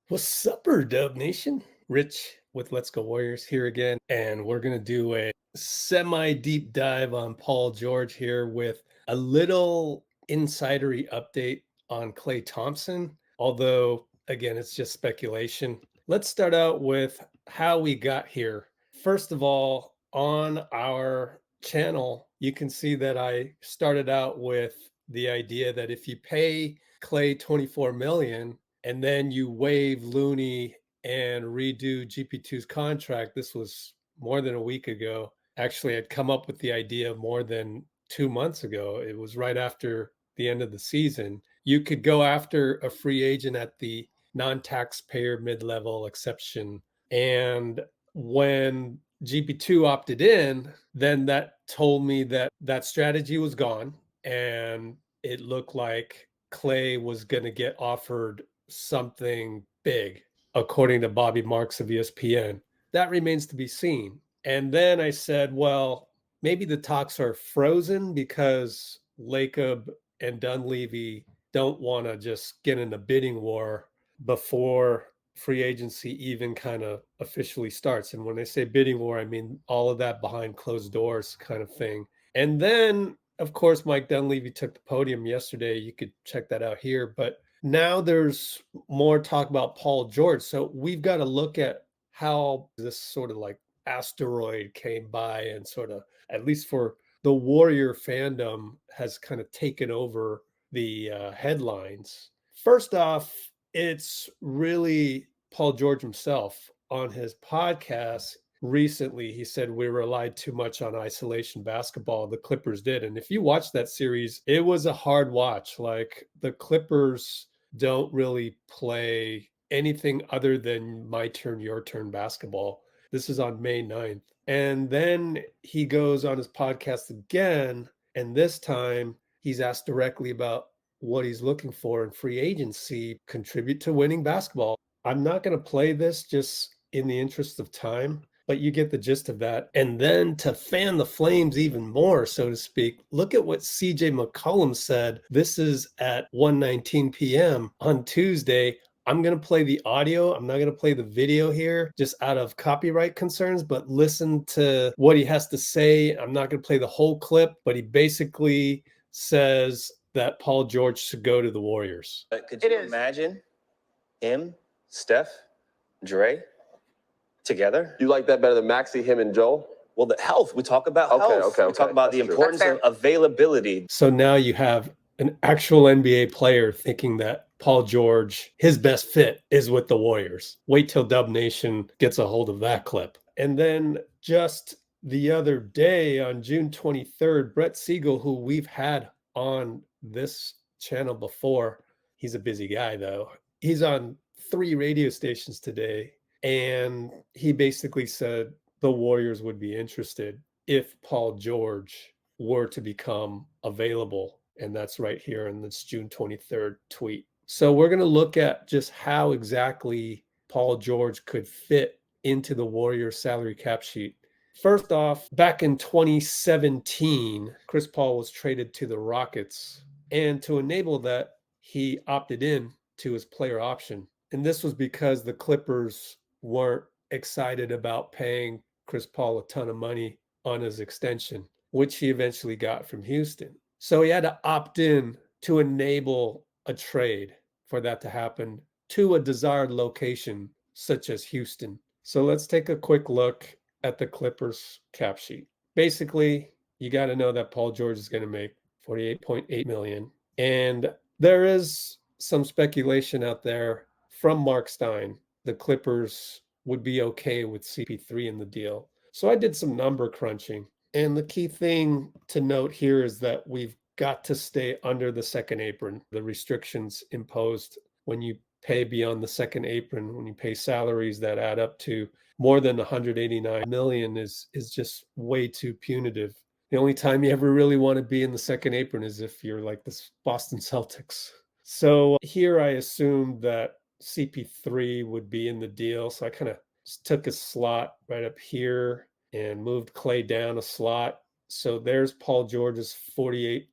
What's upper Dub Nation? Rich with Let's Go Warriors here again, and we're gonna do a semi-deep dive on Paul George here with a little insidery update on Klay Thompson. Although, again, it's just speculation. Let's start out with how we got here. First of all, on our channel, you can see that I started out with the idea that if you pay Klay 24 million and then you waive Looney and redo GP2's contract, this was more than a week ago. Actually, I'd come up with the idea more than 2 months ago. It was right after the end of the season. You could go after a free agent at the non-taxpayer mid-level exception. And when GP2 opted in, then that told me that that strategy was gone. And it looked like Klay was going to get offered something big, according to Bobby Marks of ESPN. That remains to be seen. And then I said, well, maybe the talks are frozen because Lacob and Dunleavy don't want to just get in a bidding war before free agency even kind of officially starts. And when I say bidding war, I mean all of that behind closed doors kind of thing. And then, of course, Mike Dunleavy took the podium yesterday. You could check that out here. But now there's more talk about Paul George. So we've got to look at how this sort of like asteroid came by and sort of, at least for the Warrior fandom, has kind of taken over the headlines. First off, it's really Paul George himself on his podcast recently. He said we relied too much on isolation basketball. The Clippers did. And if you watch that series, it was a hard watch. Like, the Clippers don't really play anything other than my turn, your turn basketball. This is on May 9th. And then he goes on his podcast again. And this time he's asked directly about what he's looking for in free agency, contribute to winning basketball. I'm not going to play this just in the interest of time, but you get the gist of that. And then to fan the flames even more, so to speak, look at what CJ McCollum said. This is at 1:19 p.m. on Tuesday. I'm going to play the audio. I'm not going to play the video here just out of copyright concerns, but listen to what he has to say. I'm not going to play the whole clip, but he basically says that Paul George should go to the Warriors. Could you imagine him, Steph, Dre together? You like that better than Maxey, him, and Joel? Well, the health. We talk about health. We talk about the importance of availability. So now you have an actual NBA player thinking that Paul George, his best fit is with the Warriors. Wait till Dub Nation gets a hold of that clip. And then just the other day on June 23rd, Brett Siegel, who we've had on this channel before, he's a busy guy though. He's on 3 radio stations today, and he basically said the Warriors would be interested if Paul George were to become available. And that's right here in this June 23rd tweet. So we're going to look at just how exactly Paul George could fit into the Warriors salary cap sheet. First off, back in 2017, Chris Paul was traded to the Rockets. And to enable that, he opted in to his player option. And this was because the Clippers weren't excited about paying Chris Paul a ton of money on his extension, which he eventually got from Houston. So he had to opt in to enable a trade for that to happen to a desired location, such as Houston. So let's take a quick look at the Clippers cap sheet. Basically, you got to know that Paul George is going to make $48.8 million. And there is some speculation out there from Marc Stein. The Clippers would be okay with CP3 in the deal. So I did some number crunching. And the key thing to note here is that we've got to stay under the second apron. The restrictions imposed when you pay beyond the second apron, when you pay salaries that add up to more than 189 million is just way too punitive. The only time you ever really want to be in the second apron is if you're like the Boston Celtics. So here I assumed that CP3 would be in the deal. So I kind of took a slot right up here and moved Klay down a slot. So there's Paul George's $48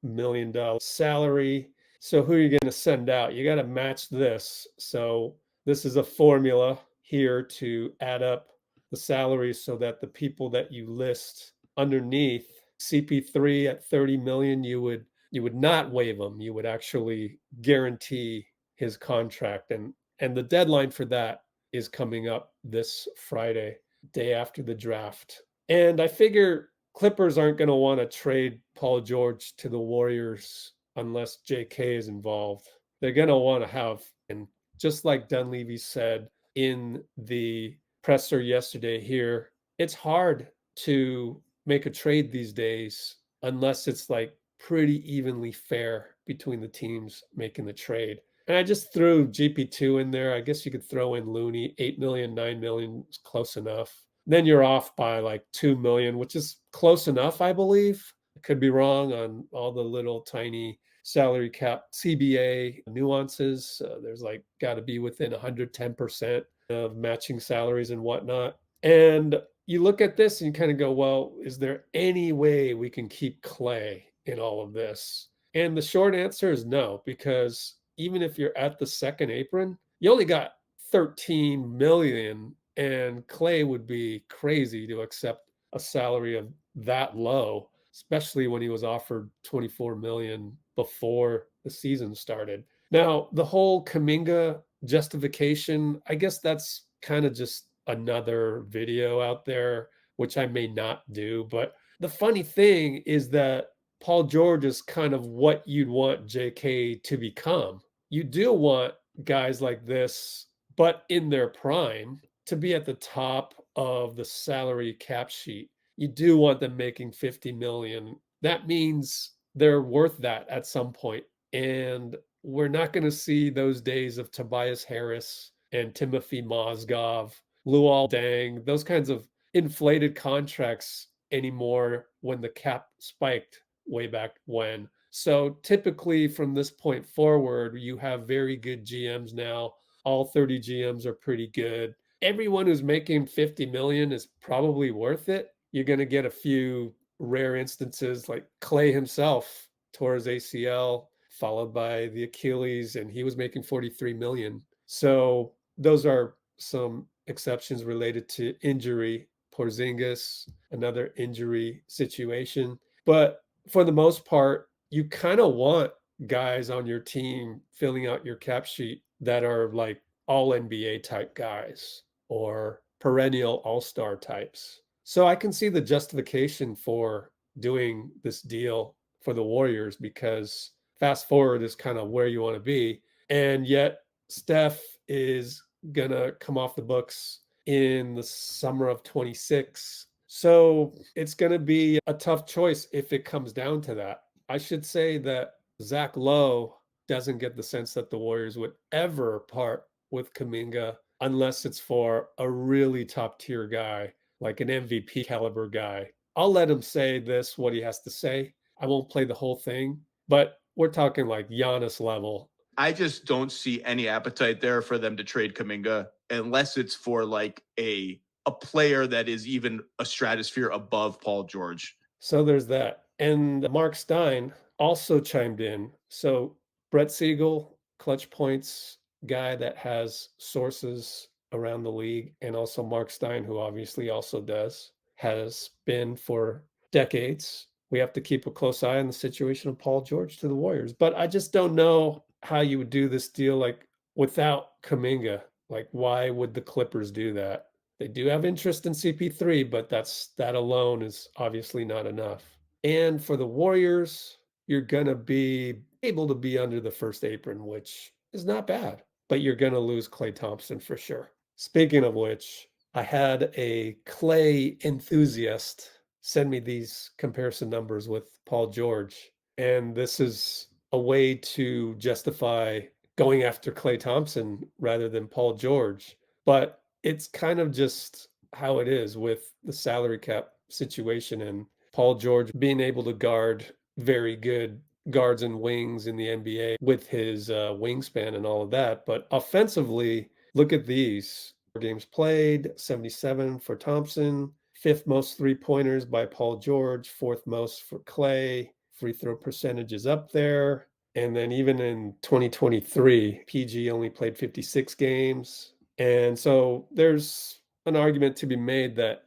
million salary. So who are you going to send out? You got to match this. So this is a formula here to add up the salaries so that the people that you list underneath CP3 at 30 million, you would not waive him. You would actually guarantee his contract. And the deadline for that is coming up this Friday, day after the draft. And I figure Clippers aren't going to want to trade Paul George to the Warriors unless JK is involved. They're going to want to have, and just like Dunleavy said in the presser yesterday here, it's hard to make a trade these days unless it's like pretty evenly fair between the teams making the trade. And I just threw GP2 in there. I guess you could throw in Looney. 8 million, 9 million is close enough. Then you're off by like 2 million, which is close enough, I believe. I could be wrong on all the little tiny salary cap CBA nuances. There's like got to be within 110% of matching salaries and whatnot. And you look at this and you kind of go, well, is there any way we can keep Klay in all of this? And the short answer is no, because even if you're at the second apron, you only got 13 million, and Klay would be crazy to accept a salary of that low, especially when he was offered 24 million before the season started. Now, the whole Kuminga justification, I guess that's kind of just another video out there, which I may not do. But the funny thing is that Paul George is kind of what you'd want JK to become. You do want guys like this, but in their prime, to be at the top of the salary cap sheet. You do want them making 50 million. That means they're worth that at some point. And we're not going to see those days of Tobias Harris and Timothy Mozgov, Luol Deng, those kinds of inflated contracts anymore when the cap spiked way back when. So typically from this point forward, you have very good GMs now. All 30 GMs are pretty good. Everyone who's making 50 million is probably worth it. You're going to get a few rare instances like Klay himself tore his ACL, followed by the Achilles, and he was making 43 million. So those are some exceptions related to injury. Porzingis, another injury situation. But for the most part, you kind of want guys on your team filling out your cap sheet that are like all NBA type guys or perennial all-star types. So I can see the justification for doing this deal for the Warriors, because fast forward is kind of where you want to be. And yet Steph is going to come off the books in the summer of 26. So it's going to be a tough choice if it comes down to that. I should say that Zach Lowe doesn't get the sense that the Warriors would ever part with Kuminga unless it's for a really top tier guy, like an MVP caliber guy. I'll let him say this, what he has to say. I won't play the whole thing, but we're talking like Giannis level. I just don't see any appetite there for them to trade Kuminga unless it's for like a player that is even a stratosphere above Paul George. So there's that. And Marc Stein also chimed in. So Brett Siegel, Clutch Points guy that has sources around the league, and also Marc Stein, who obviously also does, has been for decades. We have to keep a close eye on the situation of Paul George to the Warriors. But I just don't know how you would do this deal like without Kuminga. Like, why would the Clippers do that? They do have interest in CP3, but that alone is obviously not enough. And for the Warriors, you're going to be able to be under the first apron, which is not bad, but you're going to lose Klay Thompson for sure. Speaking of which, I had a Klay enthusiast send me these comparison numbers with Paul George. And this is a way to justify going after Klay Thompson rather than Paul George. But it's kind of just how it is with the salary cap situation and Paul George being able to guard very good guards and wings in the NBA with his wingspan and all of that. But offensively, look at these. Games played, 77 for Thompson, fifth most three-pointers by Paul George, fourth most for Klay. Free throw percentage is up there. And then even in 2023, PG only played 56 games. And so there's an argument to be made that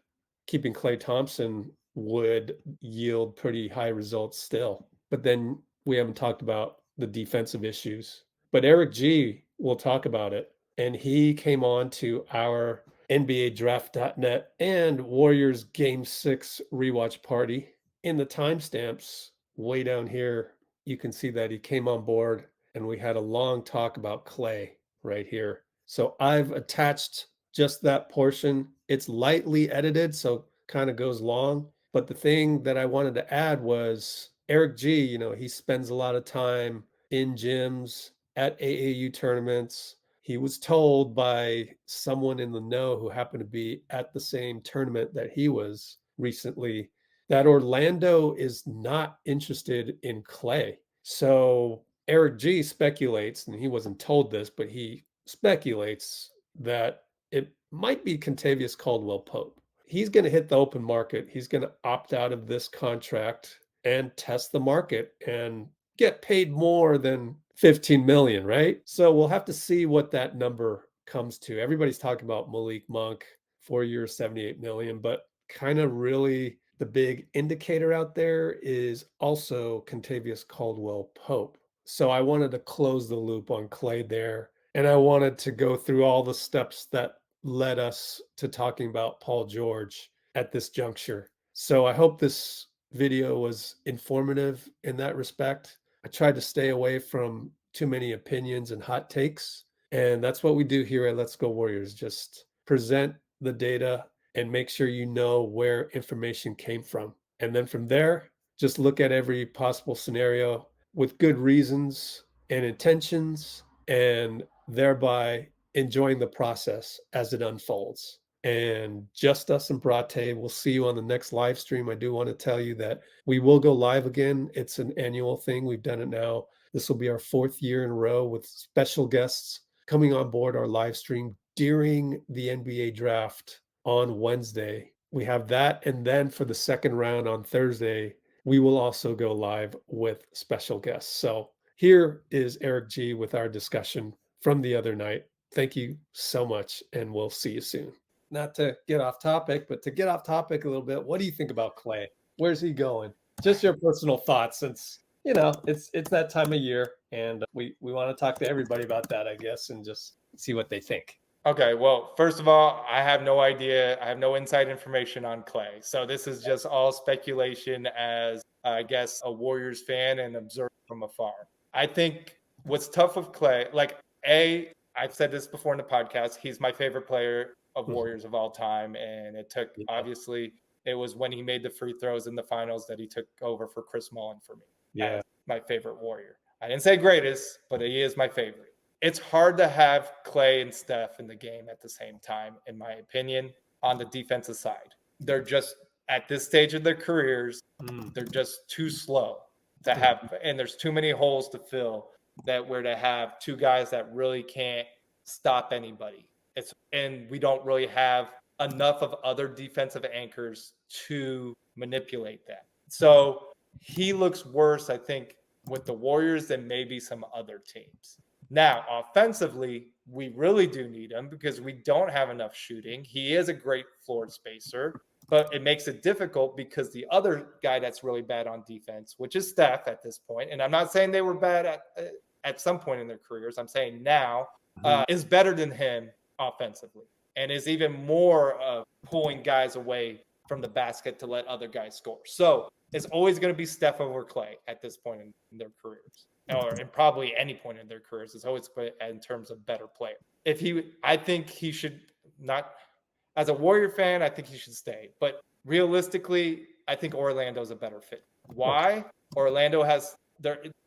keeping Klay Thompson would yield pretty high results still. But then we haven't talked about the defensive issues. But Eric G will talk about it. And he came on to our NBA Draft.net and Warriors Game 6 rewatch party. In the timestamps way down here, you can see that he came on board and we had a long talk about Klay right here. So I've attached just that portion. It's lightly edited, so kind of goes long. But the thing that I wanted to add was Eric G, he spends a lot of time in gyms, at AAU tournaments. He was told by someone in the know who happened to be at the same tournament that he was recently that Orlando is not interested in Klay. So Eric G speculates, and he wasn't told this, but he speculates that it might be Kentavious Caldwell-Pope. He's going to hit the open market. He's going to opt out of this contract and test the market and get paid more than 15 million, right? So we'll have to see what that number comes to. Everybody's talking about Malik Monk, 4 years, 78 million, but kind of really the big indicator out there is also Kentavious Caldwell-Pope. So I wanted to close the loop on Klay there. And I wanted to go through all the steps that led us to talking about Paul George at this juncture. So I hope this video was informative in that respect. I tried to stay away from too many opinions and hot takes. And that's what we do here at Let's Go Warriors. Just present the data and make sure you know where information came from. And then from there, just look at every possible scenario with good reasons and intentions, and thereby enjoying the process as it unfolds. And just us and Brate, we'll see you on the next live stream. I do want to tell you that we will go live again. It's an annual thing. We've done it now. This will be our 4th year in a row with special guests coming on board our live stream during the NBA draft on Wednesday. We have that. And then for the second round on Thursday, we will also go live with special guests. So here is Eric G with our discussion from the other night. Thank you so much, and we'll see you soon. Not to get off topic, but to get off topic a little bit, what do you think about Klay? Where's he going? Just your personal thoughts, since it's that time of year, and we want to talk to everybody about that, I guess, and just see what they think. Okay, well, first of all, I have no idea. I have no inside information on Klay. So this is just all speculation as, I guess, a Warriors fan and observer from afar. I think what's tough with Klay, I've said this before in the podcast, he's my favorite player of Warriors of all time. And it took, obviously, it was when he made the free throws in the finals that he took over for Chris Mullin for me. Yeah, my favorite Warrior. I didn't say greatest, but he is my favorite. It's hard to have Klay and Steph in the game at the same time, in my opinion, on the defensive side. They're just, at this stage of their careers, they're just too slow to have, and there's too many holes to fill that where to have two guys that really can't stop anybody. And we don't really have enough of other defensive anchors to manipulate that. So he looks worse, I think, with the Warriors than maybe some other teams. Now, offensively, we really do need him because we don't have enough shooting. He is a great floor spacer, but it makes it difficult because the other guy that's really bad on defense, which is Steph at this point, and I'm not saying they were bad at some point in their careers, I'm saying now, is better than him offensively and is even more of pulling guys away from the basket to let other guys score. So it's always going to be Steph over Klay at this point in their careers. Or in probably any point in their careers, it's always in terms of better player. I think he should not, as a Warrior fan, I think he should stay. But realistically, I think Orlando's a better fit. Why? Orlando has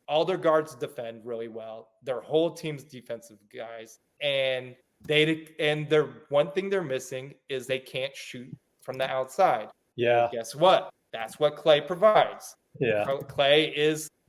all their guards defend really well. Their whole team's defensive guys, and their one thing they're missing is they can't shoot from the outside. Yeah. Well, guess what? That's what Klay provides. Yeah. Klay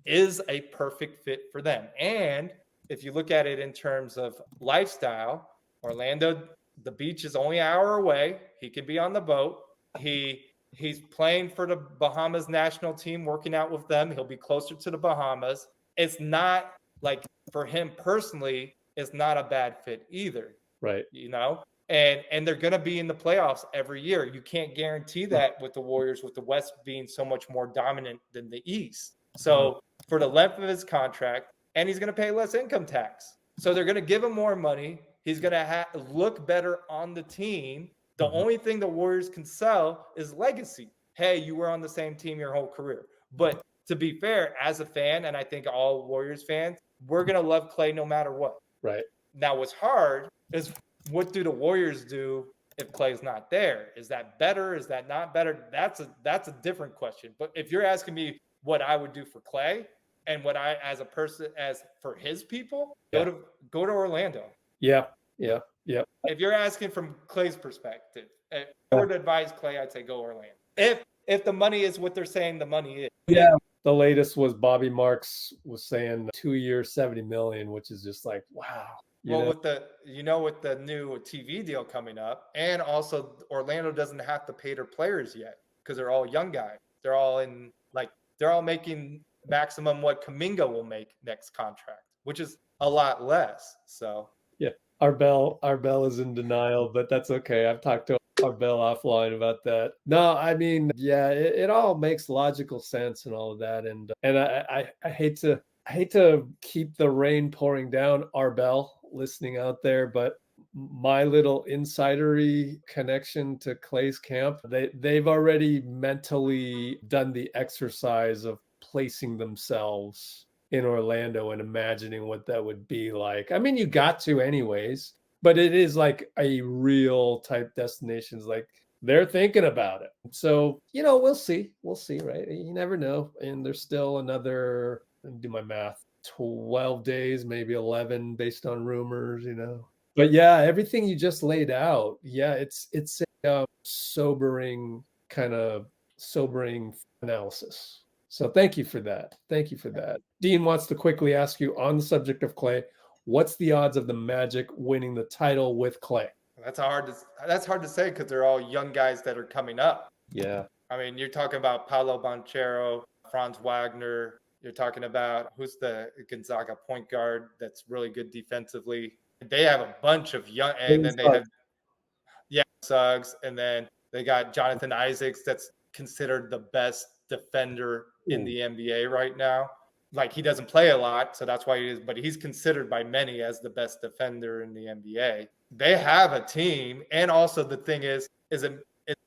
is a perfect fit for them. And if you look at it in terms of lifestyle, Orlando, the beach is only an hour away. He could be on the boat. He's playing for the Bahamas national team, working out with them. He'll be closer to the Bahamas. it's not like for him personally, it's not a bad fit either. Right. You know, and they're going to be in the playoffs every year. You can't guarantee that with the Warriors, with the West being so much more dominant than the East. So for the length of his contract, and he's going to pay less income tax. So they're going to give him more money. He's going to look better on the team. The only thing the Warriors can sell is legacy. Hey, you were on the same team your whole career. But to be fair, as a fan, and I think all Warriors fans, we're going to love Klay no matter what. Right. Now, what's hard is what do the Warriors do if Klay's not there? Is that better? Is that not better? That's a different question. But if you're asking me what I would do for Klay and what I, as a person, as for his people, go to Orlando. Yeah. If you're asking from Klay's perspective, if I were to advise Klay, I'd say go Orlando. If the money is what they're saying the money is. Yeah. The latest was Bobby Marks was saying 2 years, 70 million, which is just like, wow. With the new TV deal coming up, and also Orlando doesn't have to pay their players yet because they're all young guys. They're all making maximum what Kuminga will make next contract, which is a lot less. So yeah, Arbel is in denial, but that's okay. I've talked to Arbel offline about that. No, I mean, yeah, it all makes logical sense and all of that, and I hate to keep the rain pouring down, Arbel, listening out there, but my little insidery connection to Klay's camp, they've already mentally done the exercise of placing themselves in Orlando and imagining what that would be like. I mean, you got to anyways, but it is like a real type destinations. Like they're thinking about it. So, we'll see, right? You never know. And there's still another, let me do my math, 12 days, maybe 11 based on rumors, But yeah, everything you just laid out, yeah, it's a sobering analysis. So thank you for that. Dean wants to quickly ask you on the subject of Klay, what's the odds of the Magic winning the title with Klay? That's hard to say because they're all young guys that are coming up. Yeah. I mean, you're talking about Paolo Banchero, Franz Wagner. You're talking about who's the Gonzaga point guard that's really good defensively. They have a bunch of young, and then they have Suggs, and then they got Jonathan Isaacs that's considered the best defender in the NBA right now. Like he doesn't play a lot, so that's why he is, but he's considered by many as the best defender in the NBA. They have a team, and also the thing is it's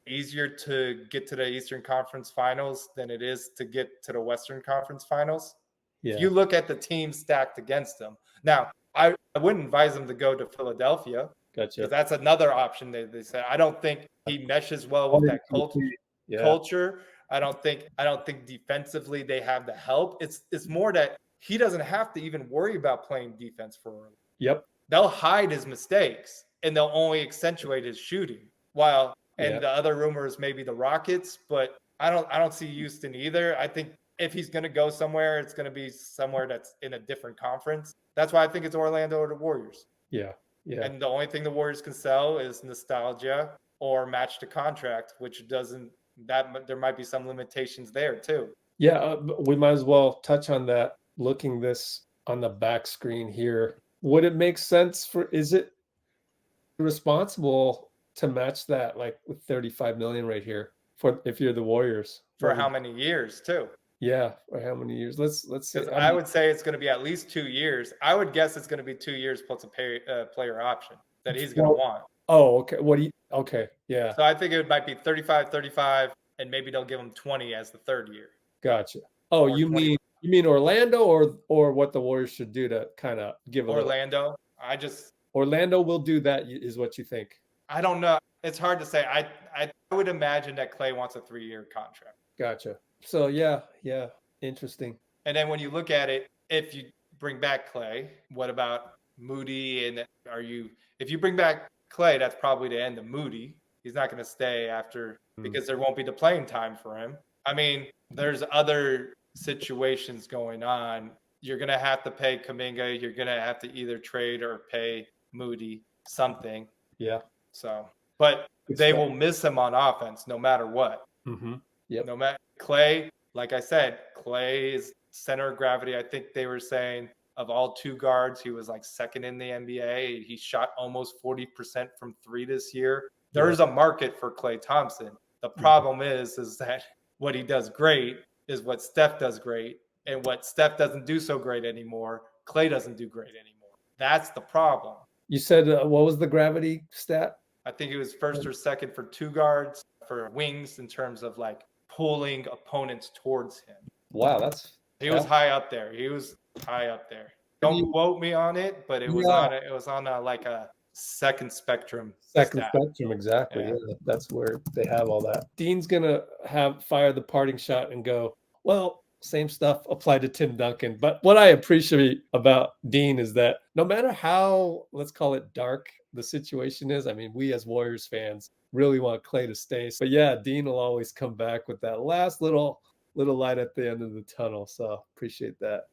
easier to get to the Eastern Conference Finals than it is to get to the Western Conference Finals. Yeah. If you look at the teams stacked against them. Now, I wouldn't advise them to go to Philadelphia. Gotcha. Because that's another option they said. I don't think he meshes well with that culture. I don't think defensively they have the help. It's more that he doesn't have to even worry about playing defense for him. Yep. They'll hide his mistakes and they'll only accentuate his shooting. The other rumor is maybe the Rockets, but I don't see Houston either. I think if he's going to go somewhere, it's going to be somewhere that's in a different conference. That's why I think it's Orlando or the Warriors. Yeah. Yeah. And the only thing the Warriors can sell is nostalgia or match to contract, which doesn't. There might be some limitations there too. Yeah, we might as well touch on that. Looking this on the back screen here, would it make sense is it responsible to match that like with 35 million right here for if you're the Warriors? For how many years too? Yeah, for how many years? Let's see. I would say it's going to be at least 2 years. I would guess it's going to be 2 years plus a player option that he's going to want. Oh, okay. Okay, yeah. So I think it might be 35, and maybe they'll give him 20 as the third year. Gotcha. Oh, you mean Orlando or what the Warriors should do to kind of give Orlando? Orlando will do that, is what you think? I don't know. It's hard to say. I would imagine that Klay wants a 3-year contract. Gotcha. So yeah, interesting. And then when you look at it, if you bring back Klay, what about Moody? And if you bring back Klay, that's probably the end of Moody. He's not going to stay after because there won't be the playing time for him. I mean, there's other situations going on. You're going to have to pay Kuminga. You're going to have to either trade or pay Moody something. Yeah. So, but they will miss him on offense no matter what. Mm-hmm. Yep. No matter Klay, like I said, Klay is center of gravity. I think they were saying of all two guards, he was like second in the NBA. He shot almost 40% from three this year. There's a market for Klay Thompson. The problem is that what he does great is what Steph does great. And what Steph doesn't do so great anymore, Klay doesn't do great anymore. That's the problem. You said, what was the gravity stat? I think he was first or second for two guards, for wings in terms of like pulling opponents towards him. Wow, he was high up there. He was high up there. Don't quote me on it, but it was on like a second spectrum. Spectrum, exactly. Yeah. That's where they have all that. Dean's gonna fire the parting shot and go, well, same stuff applied to Tim Duncan. But what I appreciate about Dean is that no matter how, let's call it dark, the situation is, I mean, we as Warriors fans really want Klay to stay. But yeah, Dean will always come back with that last little light at the end of the tunnel. So appreciate that.